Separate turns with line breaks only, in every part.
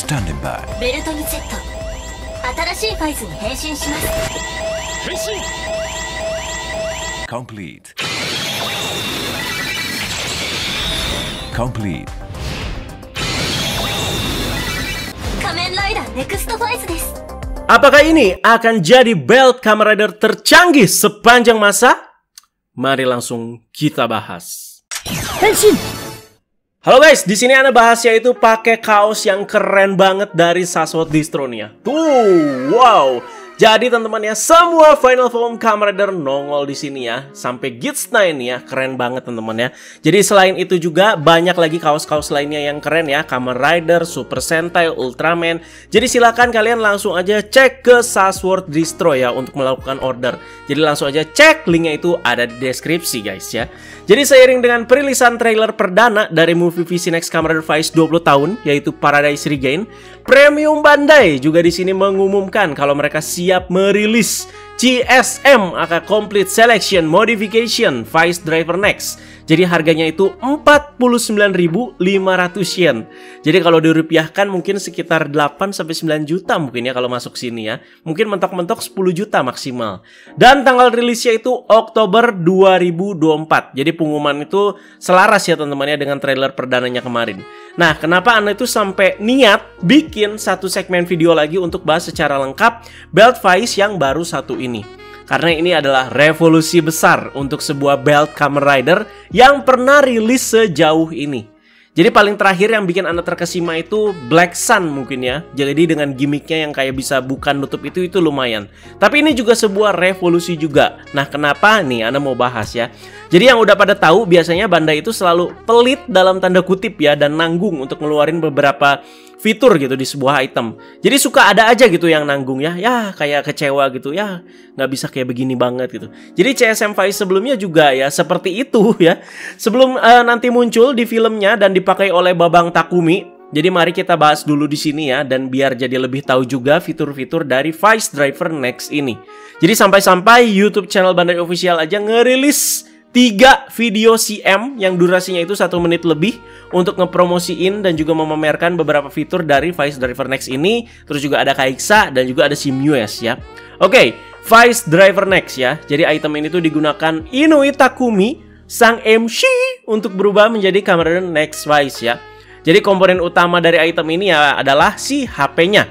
Standing by.
ベルトにセット。新しいファイズに変身します。変身
Complete. Complete.
仮面ライダーネクストファイズです。
Apakah ini akan jadi belt Kamen Rider tercanggih sepanjang masa? Mari langsung kita bahas.
Henshin.
Halo guys, di sini Ana bahas yaitu pakai kaos yang keren banget dari Sasword Distronia. Tuh, wow. Jadi teman-teman ya, semua final form Kamen Rider nongol di sini ya, sampai Geats 9 ya, keren banget teman-teman ya. Jadi selain itu juga banyak lagi kaos-kaos lainnya yang keren ya, Kamen Rider, Super Sentai, Ultraman. Jadi silakan kalian langsung aja cek ke Sasword Distro ya untuk melakukan order. Jadi langsung aja cek, linknya itu ada di deskripsi guys ya. Jadi seiring dengan perilisan trailer perdana dari movie VC Next Kamen Rider Vice 20 tahun, yaitu Paradise Regain, Premium Bandai juga di sini mengumumkan kalau mereka siap merilis CSM atau Complete Selection Modification Vice Driver Next. Jadi harganya itu 49.500 yen. Jadi kalau dirupiahkan mungkin sekitar 8-9 juta mungkin ya kalau masuk sini ya. Mungkin mentok-mentok 10 juta maksimal. Dan tanggal rilisnya itu Oktober 2024. Jadi pengumuman itu selaras ya teman-teman ya dengan trailer perdananya kemarin. Nah, kenapa Ana itu sampai niat bikin satu segmen video lagi untuk bahas secara lengkap belt Vice yang baru satu ini? Karena ini adalah revolusi besar untuk sebuah belt Kamen Rider yang pernah rilis sejauh ini. Jadi paling terakhir yang bikin Anda terkesima itu Black Sun mungkin ya. Jadi dengan gimmicknya yang kayak bisa buka nutup itu lumayan. Tapi ini juga sebuah revolusi juga. Nah kenapa nih Anda mau bahas ya. Jadi yang udah pada tahu biasanya Bandai itu selalu pelit dalam tanda kutip ya. Dan nanggung untuk ngeluarin beberapa fitur gitu di sebuah item. Jadi suka ada aja gitu yang nanggung ya. Ya kayak kecewa gitu ya. Nggak bisa kayak begini banget gitu. Jadi CSM Vice sebelumnya juga ya seperti itu ya. Sebelum nanti muncul di filmnya dan dipakai oleh Babang Takumi. Jadi mari kita bahas dulu di sini ya. Dan biar jadi lebih tahu juga fitur-fitur dari Vice Driver Next ini. Jadi sampai-sampai YouTube channel Bandai Official aja ngerilis 3 video CM yang durasinya itu 1 menit lebih untuk ngepromosiin dan juga memamerkan beberapa fitur dari Vice Driver Next ini. Terus juga ada Kaixa dan juga ada Simues ya. Oke, Vice Driver Next ya. Jadi item ini tuh digunakan Inoue Takumi, sang MC, untuk berubah menjadi Kamen Rider Next Vice ya. Jadi komponen utama dari item ini ya adalah si HP-nya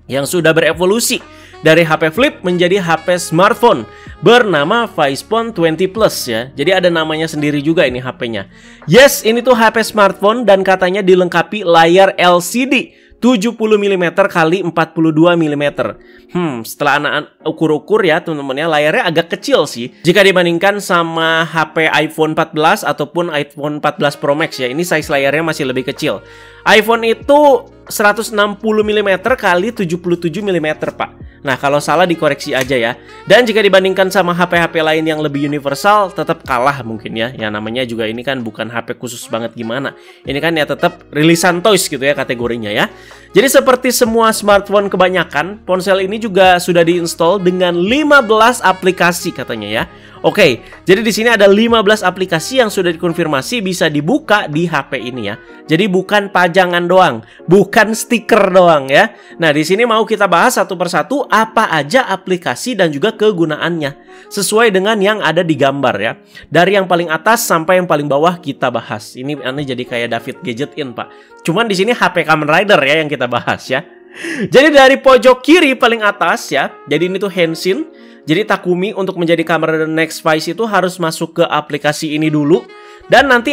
yang sudah berevolusi dari HP flip menjadi HP smartphone bernama Vicephone 20 Plus ya. Jadi ada namanya sendiri juga ini HP-nya. Yes, ini tuh HP smartphone dan katanya dilengkapi layar LCD 70mm x 42 mm. Setelah anak ukur-ukur ya teman-teman ya, layarnya agak kecil sih jika dibandingkan sama HP iPhone 14 ataupun iPhone 14 Pro Max ya. Ini size layarnya masih lebih kecil. iPhone itu 160mm x 77mm Pak. Nah kalau salah dikoreksi aja ya. Dan jika dibandingkan sama HP-HP lain yang lebih universal, tetap kalah mungkin ya. Ya namanya juga ini kan bukan HP khusus banget gimana. Ini kan ya tetap rilisan toys gitu ya kategorinya ya. Jadi seperti semua smartphone kebanyakan, ponsel ini juga sudah diinstal dengan 15 aplikasi katanya ya. Oke, jadi di sini ada 15 aplikasi yang sudah dikonfirmasi bisa dibuka di HP ini ya. Jadi bukan pajangan doang, bukan stiker doang ya. Nah, di sini mau kita bahas satu persatu apa aja aplikasi dan juga kegunaannya sesuai dengan yang ada di gambar ya. Dari yang paling atas sampai yang paling bawah kita bahas. Ini aneh jadi kayak David Gadgetin, Pak. Cuman di sini HP Kamen Rider ya yang kita bahas ya. Jadi dari pojok kiri paling atas ya. Jadi ini tuh Henshin. Jadi Takumi untuk menjadi Kamen Rider Next Vice itu harus masuk ke aplikasi ini dulu. Dan nanti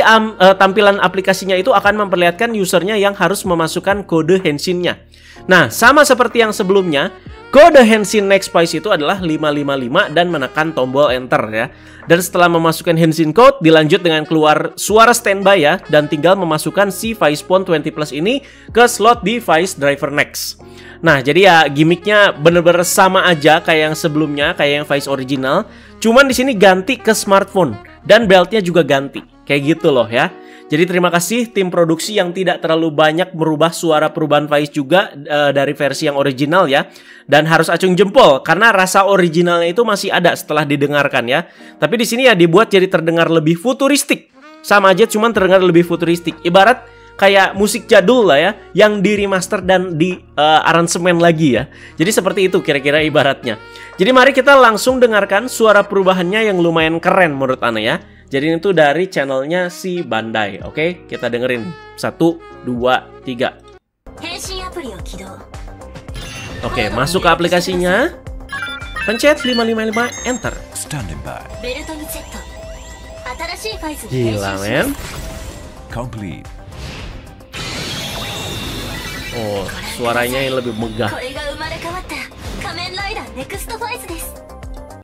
tampilan aplikasinya itu akan memperlihatkan usernya yang harus memasukkan kode Henshinnya. Nah, sama seperti yang sebelumnya, kode Henshin Next Vice itu adalah 555 dan menekan tombol enter ya. Dan setelah memasukkan Henshin code, dilanjut dengan keluar suara standby ya. Dan tinggal memasukkan si Vicephone 20 Plus ini ke slot di Vice Driver Next. Nah, jadi ya gimmicknya bener-bener sama aja kayak yang sebelumnya, kayak yang Vice original. Cuman di sini ganti ke smartphone dan beltnya juga ganti, kayak gitu loh ya. Jadi terima kasih tim produksi yang tidak terlalu banyak merubah suara perubahan Vice juga dari versi yang original ya. Dan harus acung jempol karena rasa originalnya itu masih ada setelah didengarkan ya. Tapi di sini ya dibuat jadi terdengar lebih futuristik. Sama aja cuman terdengar lebih futuristik. Ibarat kayak musik jadul lah ya, yang di remaster dan di aransemen lagi ya. Jadi seperti itu kira-kira ibaratnya. Jadi mari kita langsung dengarkan suara perubahannya yang lumayan keren menurut Ana ya. Jadi itu dari channelnya si Bandai. Oke, kita dengerin. 1, 2, 3. Oke, masuk ke aplikasinya. Pencet 555 enter.
Standing by.
Gila men.
Complete.
Oh, suaranya yang lebih megah.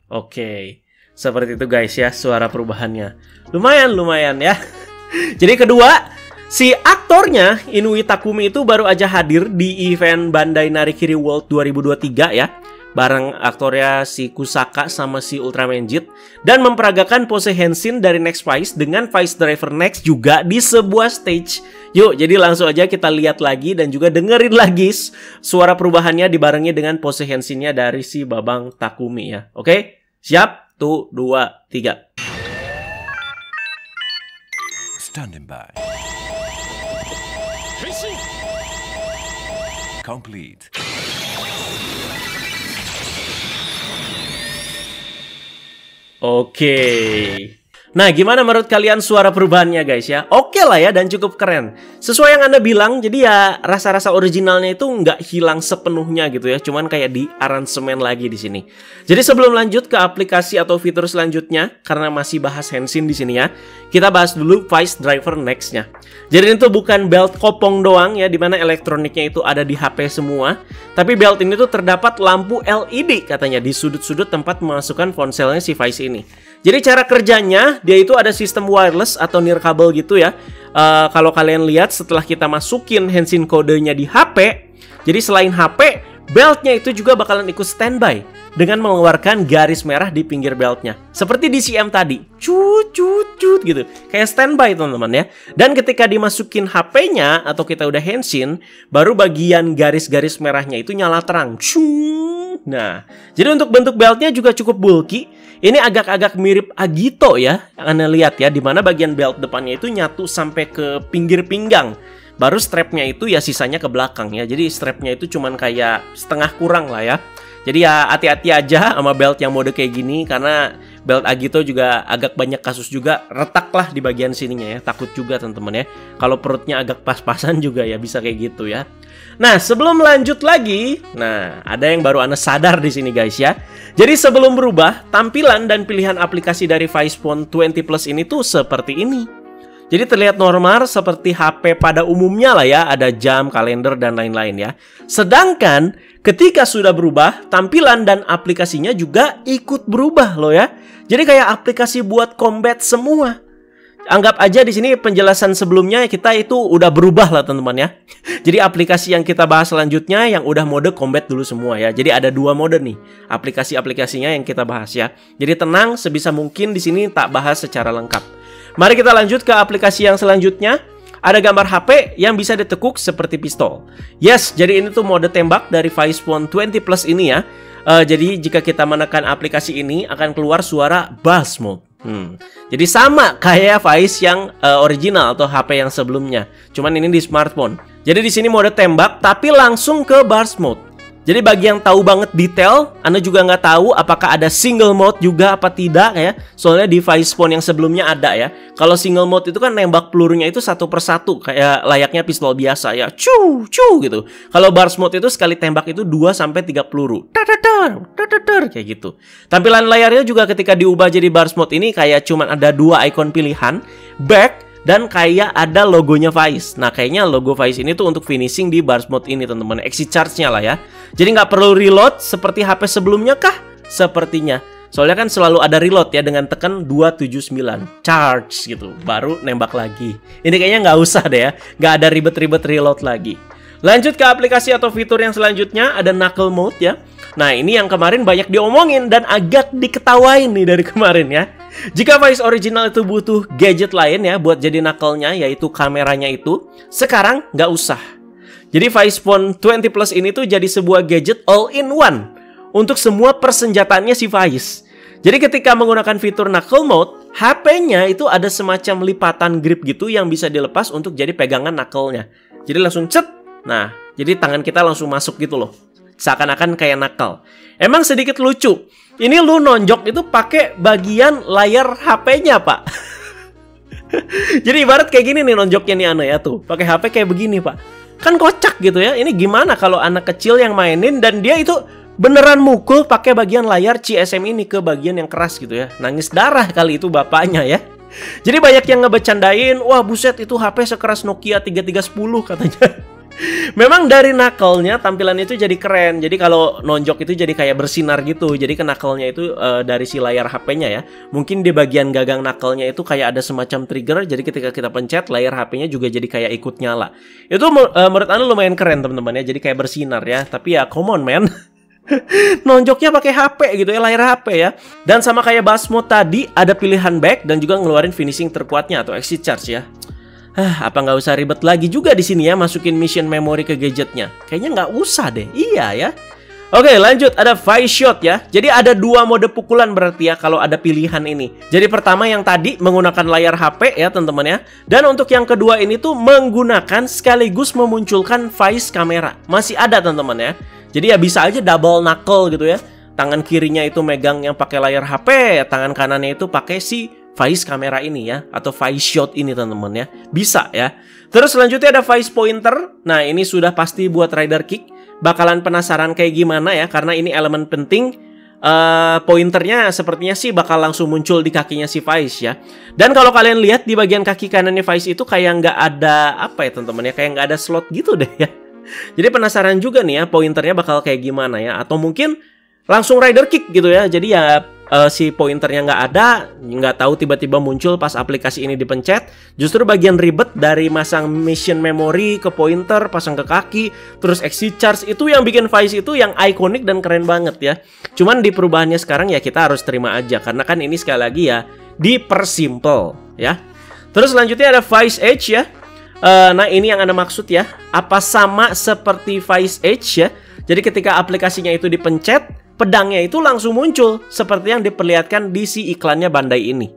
Oke, seperti itu guys ya suara perubahannya. Lumayan ya. Jadi kedua, si aktornya Inoue Takumi itu baru aja hadir di event Bandai Narikiri World 2023 ya. Bareng aktornya si Kusaka sama si Ultraman Jit, dan memperagakan pose Henshin dari Next Vice dengan Vice Driver Next juga di sebuah stage. Yuk, jadi langsung aja kita lihat lagi dan juga dengerin lagi suara perubahannya dibarengi dengan pose Henshinnya dari si Babang Takumi ya. Oke? Siap? 1, 2, 3.
Standing by. Complete.
Oke. Nah, gimana menurut kalian suara perubahannya guys ya? Oke lah ya dan cukup keren. Sesuai yang Anda bilang, jadi ya rasa-rasa originalnya itu nggak hilang sepenuhnya gitu ya. Cuman kayak di aransemen lagi di sini. Jadi sebelum lanjut ke aplikasi atau fitur selanjutnya, karena masih bahas Henshin di sini ya, kita bahas dulu Vice Driver Next-nya. Jadi itu bukan belt kopong doang ya, dimana elektroniknya itu ada di HP semua. Tapi belt ini tuh terdapat lampu LED katanya di sudut-sudut tempat memasukkan ponselnya si Vice ini. Jadi cara kerjanya, dia itu ada sistem wireless atau nirkabel gitu ya. Kalau kalian lihat setelah kita masukin Henshin kodenya di HP, jadi selain HP, beltnya itu juga bakalan ikut standby dengan mengeluarkan garis merah di pinggir beltnya. Seperti di CM tadi, cut gitu. Kayak standby teman-teman ya. Dan ketika dimasukin HP-nya atau kita udah Henshin, baru bagian garis-garis merahnya itu nyala terang. Nah, jadi untuk bentuk beltnya juga cukup bulky. Ini agak-agak mirip Agito ya, yang Anda lihat ya, dimana bagian belt depannya itu nyatu sampai ke pinggir pinggang. Baru strapnya itu ya sisanya ke belakang ya. Jadi strapnya itu cuman kayak setengah kurang lah ya. Jadi ya hati-hati aja sama belt yang mode kayak gini, karena belt Agito juga agak banyak kasus juga retak lah di bagian sininya ya. Takut juga teman-teman ya. Kalau perutnya agak pas-pasan juga ya bisa kayak gitu ya. Nah, sebelum lanjut lagi, nah ada yang baru Anda sadar di sini guys ya. Jadi sebelum berubah, tampilan dan pilihan aplikasi dari Vice Phone 20 Plus ini tuh seperti ini. Jadi terlihat normal seperti HP pada umumnya lah ya, ada jam, kalender, dan lain-lain ya. Sedangkan ketika sudah berubah, tampilan dan aplikasinya juga ikut berubah loh ya. Jadi kayak aplikasi buat combat semua. Anggap aja di sini penjelasan sebelumnya kita itu udah berubah lah teman-teman ya. Jadi aplikasi yang kita bahas selanjutnya yang udah mode combat dulu semua ya. Jadi ada 2 mode nih aplikasi-aplikasinya yang kita bahas ya. Jadi tenang, sebisa mungkin di sini tak bahas secara lengkap. Mari kita lanjut ke aplikasi yang selanjutnya. Ada gambar HP yang bisa ditekuk seperti pistol. Yes, jadi ini tuh mode tembak dari Vice Phone 20 Plus ini ya. Jadi jika kita menekan aplikasi ini akan keluar suara Burst Mode. Jadi sama kayak Vice yang original atau HP yang sebelumnya. Cuman ini di smartphone. Jadi di sini mode tembak tapi langsung ke Burst Mode. Jadi bagi yang tahu banget detail, Anda juga nggak tahu apakah ada single mode juga apa tidak ya. Soalnya di Vice Phone yang sebelumnya ada ya. Kalau single mode itu kan nembak pelurunya itu satu persatu kayak layaknya pistol biasa ya. Cu gitu. Kalau burst mode itu sekali tembak itu 2-3 peluru. Kayak gitu. Tampilan layarnya juga ketika diubah jadi burst mode ini kayak cuman ada 2 icon pilihan, back dan kayak ada logonya Vice. Nah kayaknya logo Vice ini tuh untuk finishing di burst mode ini teman-teman. Exit charge-nya lah ya. Jadi nggak perlu reload seperti HP sebelumnya kah? Sepertinya. Soalnya kan selalu ada reload ya dengan tekan 279 charge gitu. Baru nembak lagi. Ini kayaknya nggak usah deh ya. Nggak ada ribet-ribet reload lagi. Lanjut ke aplikasi atau fitur yang selanjutnya. Ada knuckle mode ya. Nah ini yang kemarin banyak diomongin dan agak diketawain nih dari kemarin ya. Jika Vice original itu butuh gadget lain ya buat jadi knuckle-nya, yaitu kameranya itu, sekarang nggak usah. Jadi Vice Phone 20 Plus ini tuh jadi sebuah gadget all-in-one untuk semua persenjataannya si Vice. Jadi ketika menggunakan fitur knuckle mode, HP-nya itu ada semacam lipatan grip gitu yang bisa dilepas untuk jadi pegangan knuckle-nya. Jadi langsung cet. Nah, jadi tangan kita langsung masuk gitu loh. Seakan-akan kayak knuckle. Emang sedikit lucu. Ini lu nonjok itu pakai bagian layar HP-nya, Pak. Jadi ibarat kayak gini nih nonjoknya nih Ana ya tuh. Pakai HP kayak begini, Pak. Kan kocak gitu ya. Ini gimana kalau anak kecil yang mainin dan dia itu beneran mukul pakai bagian layar CSM ini ke bagian yang keras gitu ya. Nangis darah kali itu bapaknya ya. Jadi banyak yang ngebecandain, wah buset itu HP sekeras Nokia 3310 katanya. Memang dari knuckle-nya tampilan itu jadi keren. Jadi kalau nonjok itu jadi kayak bersinar gitu. Jadi ke knuckle-nya itu dari si layar HP-nya ya. Mungkin di bagian gagang knuckle-nya itu kayak ada semacam trigger. Jadi ketika kita pencet, layar HP-nya juga jadi kayak ikut nyala. Itu menurut Anda lumayan keren teman-teman ya. Jadi kayak bersinar ya. Tapi ya come on man. Nonjoknya pakai HP gitu ya, layar HP ya. Dan sama kayak bass mode tadi, ada pilihan back dan juga ngeluarin finishing terkuatnya atau exit charge ya. Apa nggak usah ribet lagi juga di sini ya masukin mission memory ke gadgetnya? Kayaknya nggak usah deh. Iya ya. Oke, lanjut ada Vice Shot ya. Jadi ada dua mode pukulan berarti ya kalau ada pilihan ini. Jadi pertama yang tadi menggunakan layar HP ya teman-teman ya. Dan untuk yang kedua ini tuh menggunakan sekaligus memunculkan Vice kamera. Masih ada teman-teman ya. Jadi ya bisa aja double knuckle gitu ya. Tangan kirinya itu megang yang pakai layar HP, tangan kanannya itu pakai si Vice kamera ini ya, atau Vice Shot ini teman-teman ya. Bisa ya. Terus selanjutnya ada Vice Pointer. Nah ini sudah pasti buat rider kick. Bakalan penasaran kayak gimana ya, karena ini elemen penting. Pointernya sepertinya sih bakal langsung muncul di kakinya si Vice ya. Dan kalau kalian lihat di bagian kaki kanannya Vice itu kayak nggak ada apa ya teman-teman ya, kayak nggak ada slot gitu deh ya. Jadi penasaran juga nih ya pointernya bakal kayak gimana ya. Atau mungkin langsung rider kick gitu ya. Jadi ya si pointernya nggak ada, nggak tahu tiba-tiba muncul pas aplikasi ini dipencet. Justru bagian ribet dari masang mission memory ke pointer, pasang ke kaki, terus exit charge itu yang bikin Vice itu yang ikonik dan keren banget ya. Cuman di perubahannya sekarang ya kita harus terima aja karena kan ini sekali lagi ya dipersimple ya. Terus selanjutnya ada Vice Edge ya. Nah ini yang Anda maksud ya. Apa sama seperti Vice Edge ya. Jadi ketika aplikasinya itu dipencet, pedangnya itu langsung muncul seperti yang diperlihatkan di si iklannya Bandai ini.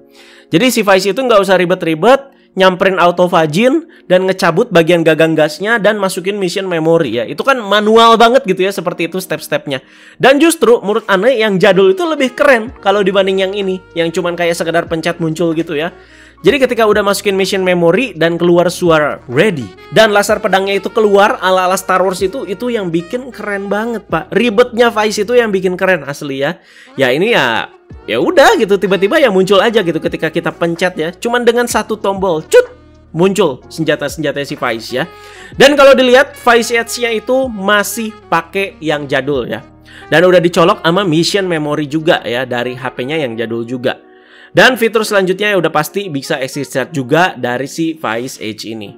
Jadi si Vice itu nggak usah ribet-ribet, nyamperin autofagin dan ngecabut bagian gagang gasnya dan masukin mission memory ya. Itu kan manual banget gitu ya, seperti itu step-stepnya. Dan justru menurut Ane yang jadul itu lebih keren kalau dibanding yang ini, yang cuman kayak sekedar pencet muncul gitu ya. Jadi ketika udah masukin mission memory dan keluar suara ready dan laser pedangnya itu keluar ala-ala Star Wars itu yang bikin keren banget, Pak. Ribetnya Vice itu yang bikin keren asli ya. Ya ini ya udah gitu tiba-tiba ya muncul aja gitu ketika kita pencet ya. Cuman dengan satu tombol, cut, muncul senjata-senjata si Vice ya. Dan kalau dilihat Vice Edge-nya itu masih pakai yang jadul ya. Dan udah dicolok sama mission memory juga ya dari HP-nya yang jadul juga. Dan fitur selanjutnya udah pasti bisa exit charge juga dari si Vice Edge ini.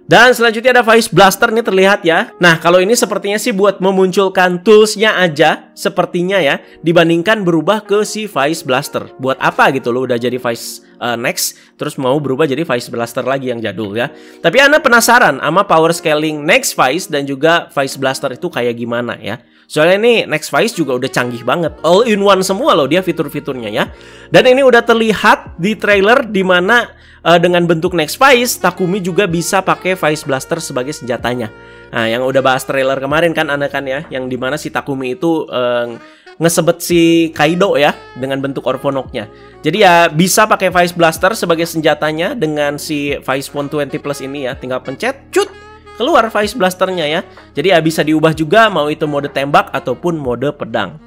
Dan selanjutnya ada Vice Blaster nih terlihat ya. Nah kalau ini sepertinya sih buat memunculkan toolsnya aja sepertinya ya, dibandingkan berubah ke si Vice Blaster. Buat apa gitu loh udah jadi Vice Next terus mau berubah jadi Vice Blaster lagi yang jadul ya. Tapi Anda penasaran sama power scaling Next Vice dan juga Vice Blaster itu kayak gimana ya. Soalnya ini Next Vice juga udah canggih banget, all in one semua loh dia fitur-fiturnya ya. Dan ini udah terlihat di trailer dimana dengan bentuk Next Vice, Takumi juga bisa pakai Vice Blaster sebagai senjatanya. Nah yang udah bahas trailer kemarin kan Anda kan ya, yang dimana si Takumi itu ngesebet si Kaido ya dengan bentuk Orphonoknya. Jadi ya bisa pakai Vice Blaster sebagai senjatanya dengan si Vice Phone 20 Plus ini ya, tinggal pencet, cut, keluar Vice Blasternya ya. Jadi ya bisa diubah juga mau itu mode tembak ataupun mode pedang.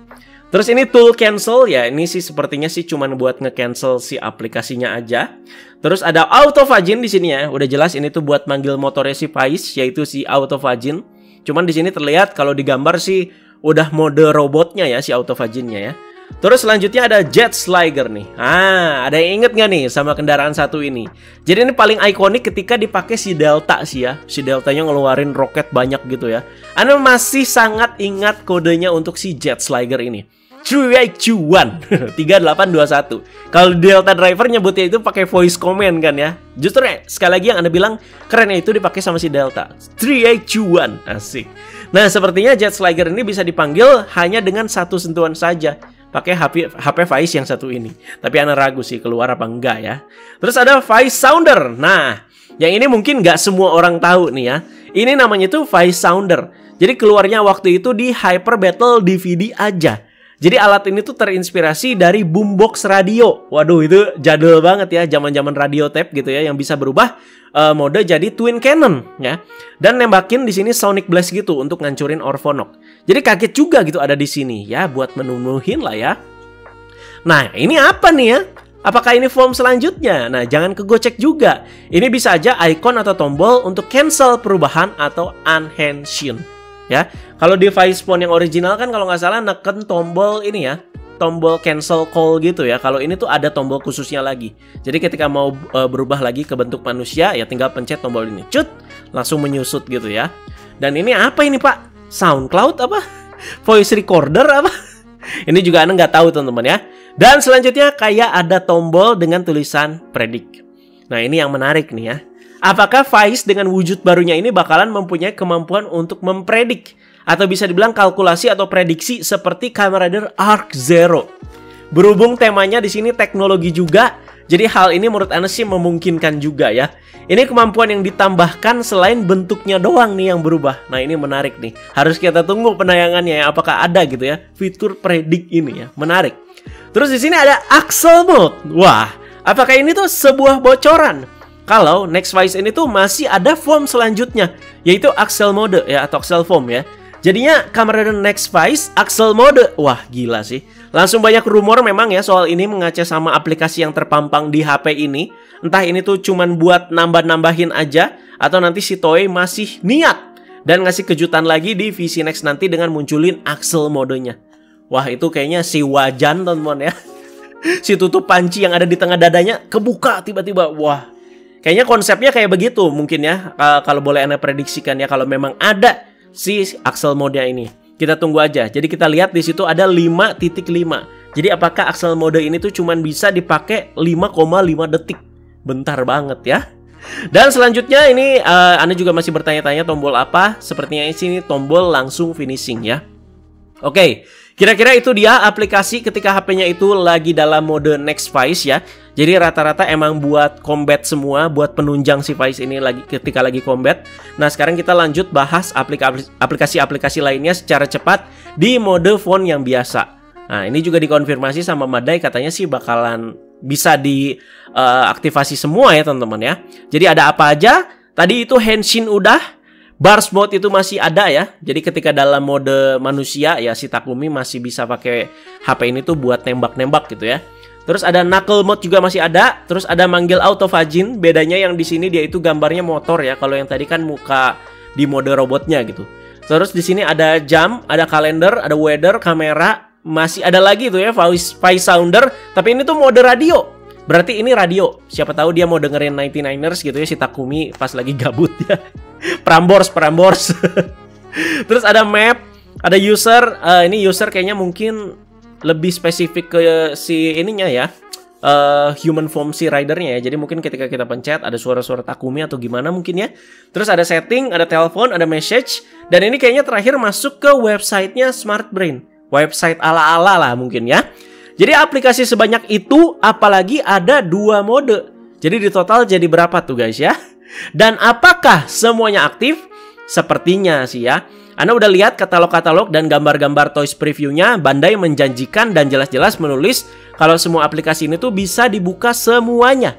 Terus ini tool cancel ya, ini sih sepertinya sih cuman buat nge-cancel si aplikasinya aja. Terus ada autofagin di sini ya, udah jelas ini tuh buat manggil motornya si Vice yaitu si autofagin. Cuman di sini terlihat kalau digambar sih udah mode robotnya ya si autofaginnya ya. Terus selanjutnya ada Jet Sliger nih. Ada yang inget nggak nih sama kendaraan satu ini? Jadi ini paling ikonik ketika dipakai si Delta sih ya. Si Deltanya ngeluarin roket banyak gitu ya. Anda masih sangat ingat kodenya untuk si Jet Sliger ini. 381 3821. Kalau Delta driver nyebutnya itu pakai voice command kan ya. Justru sekali lagi yang Anda bilang kerennya itu dipakai sama si Delta. 381 asik. Nah sepertinya Jet Sliger ini bisa dipanggil hanya dengan satu sentuhan saja. pakai HP Vice yang satu ini. Tapi Ana ragu sih keluar apa enggak ya. Terus ada Vice Sounder. Nah, yang ini mungkin nggak semua orang tahu nih ya. Ini namanya tuh Vice Sounder. Jadi keluarnya waktu itu di Hyper Battle DVD aja. Jadi alat ini tuh terinspirasi dari boombox radio. Waduh, itu jadul banget ya, zaman-zaman radio tape gitu ya, yang bisa berubah mode jadi twin cannon ya. Dan nembakin di sini sonic blast gitu untuk ngancurin Orphonok. Jadi kaget juga gitu ada di sini ya, buat menunuhin lah ya. Nah, ini apa nih ya? Apakah ini form selanjutnya? Nah, jangan kegocek juga. Ini bisa aja icon atau tombol untuk cancel perubahan atau unhenshin. Ya, kalau device phone yang original kan kalau nggak salah neken tombol ini ya, tombol cancel call gitu ya. Kalau ini tuh ada tombol khususnya lagi. Jadi ketika mau berubah lagi ke bentuk manusia, ya tinggal pencet tombol ini, cut, langsung menyusut gitu ya. Dan ini apa ini Pak? SoundCloud apa? Voice recorder apa? Ini juga Anda nggak tahu teman-teman ya. Dan selanjutnya kayak ada tombol dengan tulisan predict. Nah, ini yang menarik nih ya. Apakah Vice dengan wujud barunya ini bakalan mempunyai kemampuan untuk mempredik atau bisa dibilang kalkulasi atau prediksi seperti Kamen Rider Arc Zero? Berhubung temanya di sini teknologi juga, jadi hal ini menurut Ana sih memungkinkan juga ya. Ini kemampuan yang ditambahkan selain bentuknya doang nih yang berubah. Nah, ini menarik nih. Harus kita tunggu penayangannya ya, apakah ada gitu ya fitur predik ini ya. Menarik. Terus di sini ada Axle Mode. Wah, apakah ini tuh sebuah bocoran? Kalau Next Vice ini tuh masih ada form selanjutnya, yaitu Axle Mode ya, atau Axle Form ya. Jadinya Kamen Rider Next Vice Axle Mode. Wah, gila sih. Langsung banyak rumor memang ya soal ini mengaca sama aplikasi yang terpampang di HP ini. Entah ini tuh cuman buat nambah-nambahin aja, atau nanti si Toei masih niat dan ngasih kejutan lagi di VC Next nanti dengan munculin Axle Modenya. Wah, itu kayaknya si wajan teman-teman ya. Si tutup panci yang ada di tengah dadanya kebuka tiba-tiba. Wah, kayaknya konsepnya kayak begitu mungkin ya. Kalau boleh Anda prediksikan ya, kalau memang ada si Axle Mode ini. Kita tunggu aja. Jadi kita lihat di situ ada 5.5. Jadi apakah Axle Mode ini tuh cuman bisa dipakai 5,5 detik. Bentar banget ya. Dan selanjutnya ini Anda juga masih bertanya-tanya tombol apa? Sepertinya di sini tombol langsung finishing ya. Oke, kira-kira itu dia aplikasi ketika HP-nya itu lagi dalam mode Next Vice ya. Jadi rata-rata emang buat combat semua, buat penunjang si Vice ini lagi ketika lagi combat. Nah, sekarang kita lanjut bahas aplikasi-aplikasi lainnya secara cepat di mode phone yang biasa. Nah, ini juga dikonfirmasi sama Madai, katanya sih bakalan bisa diaktifasi semua ya teman-teman ya. Jadi ada apa aja? Tadi itu Henshin udah. Burst Mode itu masih ada ya. Jadi ketika dalam mode manusia ya si Takumi masih bisa pakai HP ini tuh buat nembak-nembak gitu ya. Terus ada Knuckle Mode juga masih ada. Terus ada manggil Autofagin. Bedanya yang di sini dia itu gambarnya motor ya. Kalau yang tadi kan muka di mode robotnya gitu. Terus di sini ada jam, ada kalender, ada weather, kamera, masih ada lagi tuh ya Vice Sounder. Tapi ini tuh mode radio. Berarti ini radio. Siapa tahu dia mau dengerin 99ers gitu ya si Takumi pas lagi gabut ya. Prambors. Terus ada map, ada user. Ini user kayaknya mungkin lebih spesifik ke si ininya ya, human form si ridernya ya. Jadi mungkin ketika kita pencet ada suara-suara Takumi atau gimana mungkin ya. Terus ada setting, ada telepon, ada message. Dan ini kayaknya terakhir masuk ke websitenya Smart Brain. Website ala-ala lah mungkin ya. Jadi aplikasi sebanyak itu, apalagi ada 2 mode. Jadi di total jadi berapa tuh guys ya? Dan apakah semuanya aktif? Sepertinya sih ya. Anda udah lihat katalog-katalog dan gambar-gambar toys previewnya. Bandai menjanjikan dan jelas-jelas menulis kalau semua aplikasi ini tuh bisa dibuka semuanya.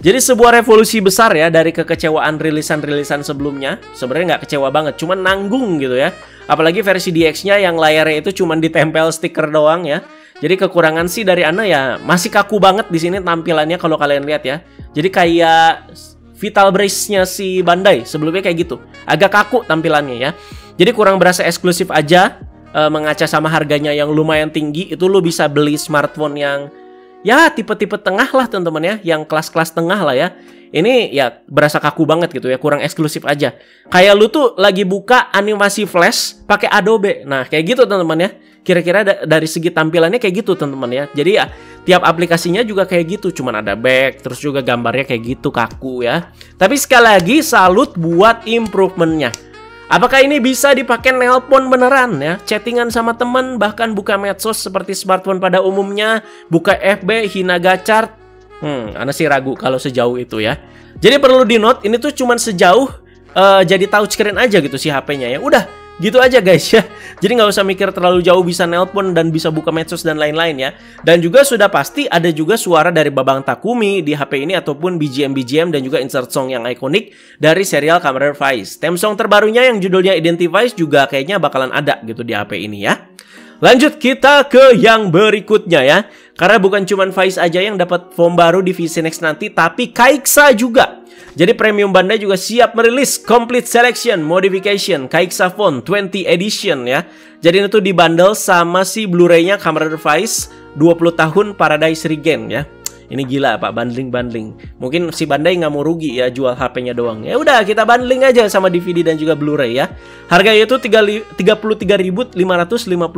Jadi sebuah revolusi besar ya dari kekecewaan rilisan-rilisan sebelumnya. Sebenarnya nggak kecewa banget, cuman nanggung gitu ya. Apalagi versi DX-nya yang layarnya itu cuman ditempel stiker doang ya. Jadi kekurangan sih dari Ana ya masih kaku banget di sini tampilannya kalau kalian lihat ya. Jadi kayak Vital Brace-nya si Bandai sebelumnya kayak gitu. Agak kaku tampilannya ya. Jadi kurang berasa eksklusif aja. Mengaca sama harganya yang lumayan tinggi, itu lu bisa beli smartphone yang ya tipe-tipe tengah lah teman-teman ya, yang kelas-kelas tengah lah ya. Ini ya berasa kaku banget gitu ya, kurang eksklusif aja. Kayak lu tuh lagi buka animasi Flash pakai Adobe. Nah, kayak gitu teman-teman ya. Kira-kira dari segi tampilannya kayak gitu teman-teman ya. Jadi ya tiap aplikasinya juga kayak gitu, cuman ada back, terus juga gambarnya kayak gitu kaku ya. Tapi sekali lagi salut buat improvementnya. Apakah ini bisa dipakai nelpon beneran ya? Chattingan sama temen, bahkan buka medsos seperti smartphone pada umumnya, buka FB, hina gacart. Ana sih ragu kalau sejauh itu ya. Jadi perlu di note, ini tuh cuman sejauh jadi touchscreen aja gitu si HP-nya ya. Udah, gitu aja guys ya. Jadi nggak usah mikir terlalu jauh, bisa nelpon dan bisa buka medsos dan lain-lain ya. Dan juga sudah pasti ada juga suara dari Babang Takumi di HP ini ataupun BGM dan juga insert song yang ikonik dari serial Kamen Rider Vice. Theme song terbarunya yang judulnya Identifies juga kayaknya bakalan ada gitu di HP ini ya. Lanjut kita ke yang berikutnya ya. Karena bukan cuman Vice aja yang dapat form baru di VC Next nanti, tapi Kaixa juga. Jadi Premium Bandai juga siap merilis Complete Selection Modification Kaixa Phone 20 Edition ya. Jadi itu dibundle sama si Blu-ray-nya Kamen Rider Vice 20 tahun Paradise Regen ya. Ini gila Pak, bundling. Mungkin si Bandai nggak mau rugi ya jual HP-nya doang. Ya udah kita bundling aja sama DVD dan juga Blu-ray ya. Harganya itu 33.550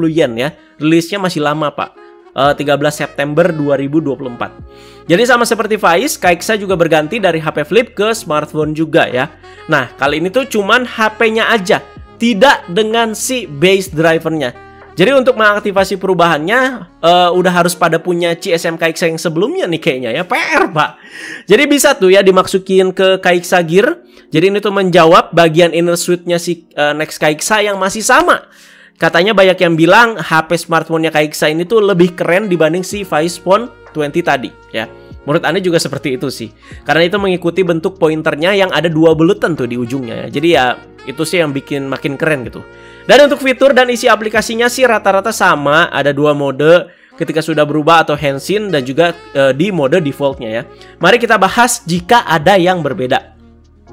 yen ya. Rilisnya masih lama Pak. 13 September 2024. Jadi sama seperti Vice, Kaixa juga berganti dari HP flip ke smartphone juga ya. Nah, kali ini tuh cuman HP-nya aja, tidak dengan si base drivernya. Jadi untuk mengaktifasi perubahannya udah harus pada punya CSM Kaixa yang sebelumnya nih kayaknya ya. PR Pak. Jadi bisa tuh ya dimasukin ke Kaixa Gear. Jadi ini tuh menjawab bagian inner suite-nya si Next Kaixa yang masih sama. Katanya banyak yang bilang HP smartphone-nya Kaixa ini tuh lebih keren dibanding si Vice Phone 20 tadi ya. Menurut Anda juga seperti itu sih. Karena itu mengikuti bentuk pointernya yang ada 2 bulatan tuh di ujungnya ya. Jadi ya itu sih yang bikin makin keren gitu. Dan untuk fitur dan isi aplikasinya sih rata-rata sama. Ada 2 mode ketika sudah berubah atau Henshin dan juga di mode defaultnya ya. Mari kita bahas jika ada yang berbeda.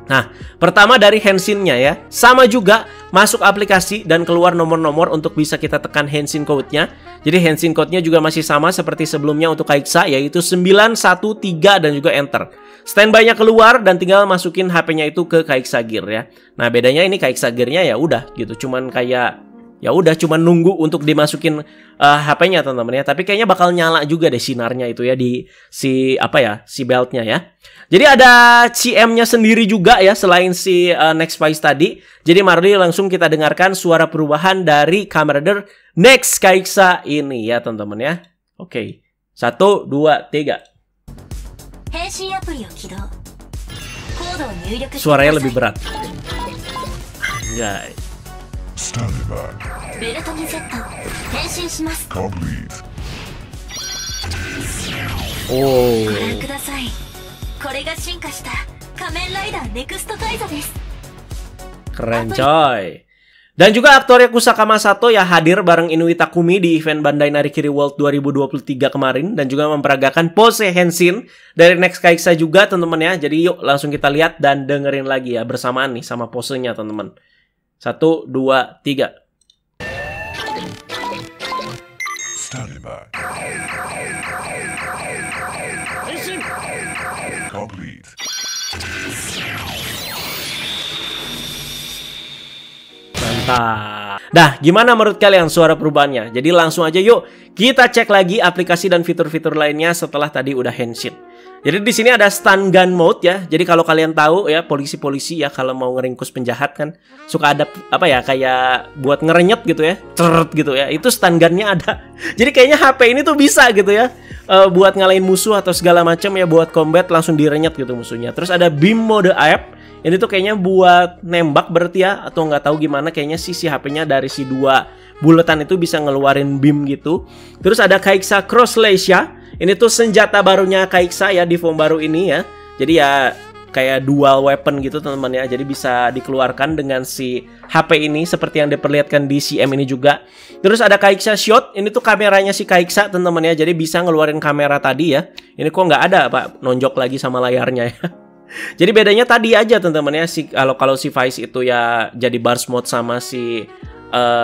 Nah, pertama dari Henshin-nya ya. Sama juga masuk aplikasi dan keluar nomor-nomor untuk bisa kita tekan Henshin code-nya. Jadi Henshin code-nya juga masih sama seperti sebelumnya untuk Kaixa, yaitu 913 dan juga enter. Standby-nya keluar dan tinggal masukin HP-nya itu ke Kaixa Gear ya. Nah, bedanya ini Kaixa Gear-nya ya udah gitu, cuman kayak ya udah cuman nunggu untuk dimasukin HP-nya teman-teman ya. Tapi kayaknya bakal nyala juga deh sinarnya itu ya di si apa ya, si belt-nya ya. Jadi ada CM-nya sendiri juga ya selain si Next Vice tadi. Jadi mari langsung kita dengarkan suara perubahan dari Kamen Rider Next Kaixa ini ya teman-teman ya. Oke. 1 2 3. Suaranya lebih berat. Anjay. Oh. Keren coy. Dan juga aktor Kusaka Masato ya hadir bareng Inoue Takumi di event Bandai Narikiri World 2023 kemarin. Dan juga memperagakan pose Henshin dari Next Kaixa juga teman-teman ya. Jadi yuk langsung kita lihat dan dengerin lagi ya bersamaan nih sama posenya teman-teman. 1 2 3.
Standing by. Complete.
Mantap. Nah, gimana menurut kalian suara perubahannya? Jadi langsung aja yuk kita cek lagi aplikasi dan fitur-fitur lainnya setelah tadi udah Henshin. Jadi di sini ada stun gun mode ya. Jadi kalau kalian tahu ya polisi-polisi ya kalau mau ngeringkus penjahat kan suka ada apa ya kayak buat ngerenyet gitu ya, ceret gitu ya. Itu stun gunnya ada. Jadi kayaknya HP ini tuh bisa gitu ya buat ngalahin musuh atau segala macam ya buat combat langsung direnyet gitu musuhnya. Terus ada beam mode AF. Ini tuh kayaknya buat nembak berarti ya atau nggak tahu gimana kayaknya si HP-nya dari si 2 bulatan itu bisa ngeluarin beam gitu. Terus ada Kaixa Cross Leisha. Ini tuh senjata barunya Kaixa ya di form baru ini ya. Jadi ya kayak dual weapon gitu teman-teman ya. Jadi bisa dikeluarkan dengan si HP ini seperti yang diperlihatkan di CM ini juga. Terus ada Kaixa Shot. Ini tuh kameranya si Kaixa teman-teman ya. Jadi bisa ngeluarin kamera tadi ya. Ini kok nggak ada Pak nonjok lagi sama layarnya ya. Jadi bedanya tadi aja teman-teman ya. Kalau si Vice itu ya jadi burst mode sama si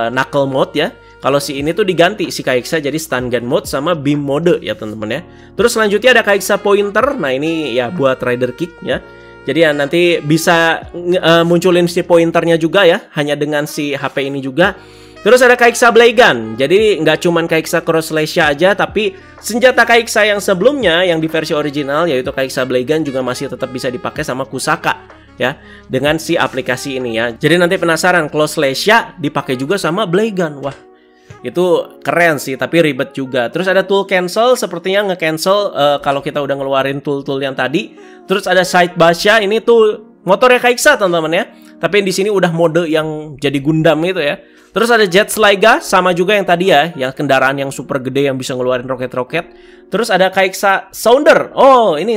knuckle mode ya. Kalau si ini tuh diganti si Kaixa jadi stun gun mode sama beam mode ya teman-teman ya. Terus selanjutnya ada Kaixa Pointer. Nah ini ya buat rider kick ya. Jadi ya nanti bisa munculin si pointernya juga ya. Hanya dengan si HP ini juga. Terus ada Kaixa Blade Gun. Jadi nggak cuman Kaixa Cross Leisha aja, tapi senjata Kaixa yang sebelumnya yang di versi original yaitu Kaixa Blade Gun juga masih tetap bisa dipakai sama Kusaka ya dengan si aplikasi ini ya. Jadi nanti penasaran, Close Lesia dipakai juga sama Blaygun. Wah, itu keren sih, tapi ribet juga. Terus ada tool cancel, sepertinya nge-cancel kalau kita udah ngeluarin tool-tool yang tadi. Terus ada side Basha, ini tuh motornya Kai'Xa teman-teman ya. Tapi di sini udah mode yang jadi Gundam itu ya. Terus ada Jet Sliga, sama juga yang tadi ya, yang kendaraan yang super gede yang bisa ngeluarin roket-roket. Terus ada Kai'Xa Sounder. Oh, ini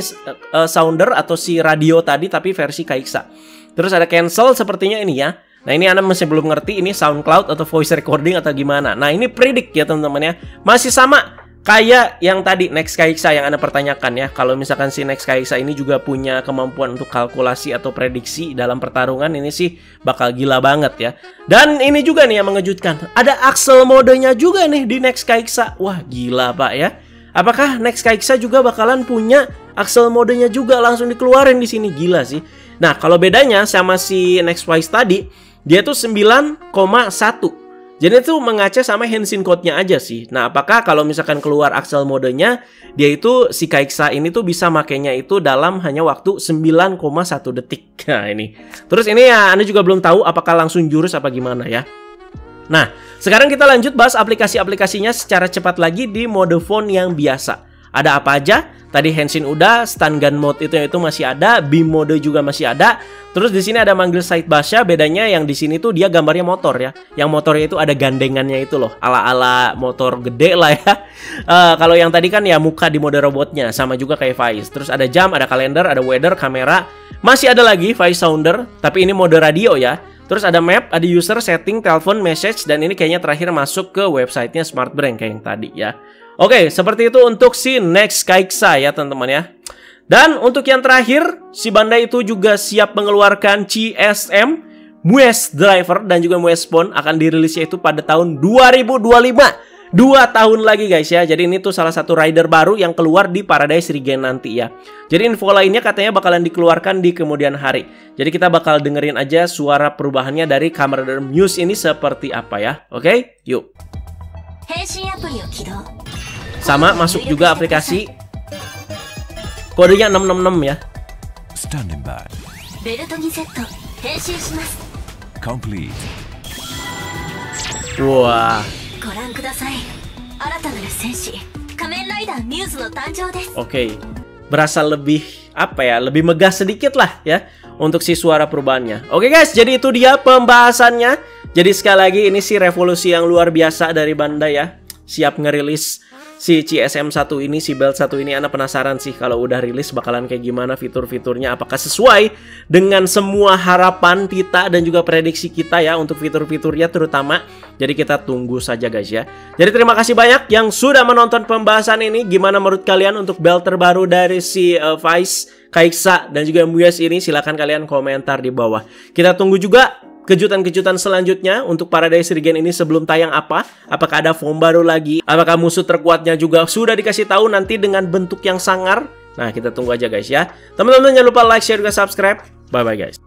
Sounder atau si radio tadi tapi versi Kai'Xa. Terus ada cancel sepertinya ini ya. Nah, ini Anda masih belum ngerti ini SoundCloud atau voice recording atau gimana. Nah, ini predict ya teman-teman ya. Masih sama kayak yang tadi Next Kai'Xa yang Anda pertanyakan ya. Kalau misalkan si Next Kai'Xa ini juga punya kemampuan untuk kalkulasi atau prediksi dalam pertarungan, ini sih bakal gila banget ya. Dan ini juga nih yang mengejutkan, ada Axel modenya juga nih di Next Kai'Xa. Wah, gila Pak ya. Apakah Next Kai'Xa juga bakalan punya Axel modenya juga langsung dikeluarin di sini? Gila sih. Nah, kalau bedanya sama si Next Wise tadi, dia tuh 9,1. Jadi itu mengaca sama Henshin Code-nya aja sih. Nah, apakah kalau misalkan keluar Axel modenya, dia itu si Kai'Xa ini tuh bisa makainya itu dalam hanya waktu 9,1 detik. Nah, ini. Terus ini ya Anda juga belum tahu apakah langsung jurus apa gimana ya. Nah, sekarang kita lanjut bahas aplikasi-aplikasinya secara cepat lagi di mode phone yang biasa. Ada apa aja? Tadi Henshin udah, stun gun mode itu masih ada, beam mode juga masih ada. Terus di sini ada manggil side Basha, bedanya yang di sini tuh dia gambarnya motor ya. Yang motornya itu ada gandengannya itu loh, ala-ala motor gede lah ya. Kalau yang tadi kan ya muka di mode robotnya, sama juga kayak Vice. Terus ada jam, ada kalender, ada weather, kamera. Masih ada lagi Vice Sounder, tapi ini mode radio ya. Terus ada map, ada user, setting, telepon, message, dan ini kayaknya terakhir masuk ke websitenya Smart Brain kayak yang tadi ya. Oke, seperti itu untuk si Next Kai'Xa ya teman-teman ya. Dan untuk yang terakhir, si Bandai itu juga siap mengeluarkan CSM, Mues Driver, dan juga Mues Phone akan dirilisnya itu pada tahun 2025. 2 tahun lagi guys ya. Jadi ini tuh salah satu rider baru yang keluar di Paradise Regen nanti ya. Jadi info lainnya katanya bakalan dikeluarkan di kemudian hari. Jadi kita bakal dengerin aja suara perubahannya dari Kamen Rider Muse ini seperti apa ya. Oke, yuk. Sama masuk juga aplikasi. Kodenya 666 ya.
Standing by. Complete.
Wah. Oke. Berasa lebih apa ya? Lebih megah sedikit lah ya untuk si suara perubahannya. Oke guys, jadi itu dia pembahasannya. Jadi sekali lagi ini sih revolusi yang luar biasa dari Bandai ya. Siap ngerilis si CSM1 ini, si belt 1 ini. Anda penasaran sih kalau udah rilis bakalan kayak gimana fitur-fiturnya, apakah sesuai dengan semua harapan kita dan juga prediksi kita ya untuk fitur-fiturnya terutama. Jadi kita tunggu saja guys ya. Jadi terima kasih banyak yang sudah menonton pembahasan ini. Gimana menurut kalian untuk belt terbaru dari si Vice, Kai'Xa dan juga Muyes ini? Silahkan kalian komentar di bawah. Kita tunggu juga kejutan-kejutan selanjutnya untuk Paradise Regen ini sebelum tayang apa? Apakah ada form baru lagi? Apakah musuh terkuatnya juga sudah dikasih tahu nanti dengan bentuk yang sangar? Nah, kita tunggu aja guys ya. Teman-teman jangan lupa like, share, juga subscribe. Bye-bye guys.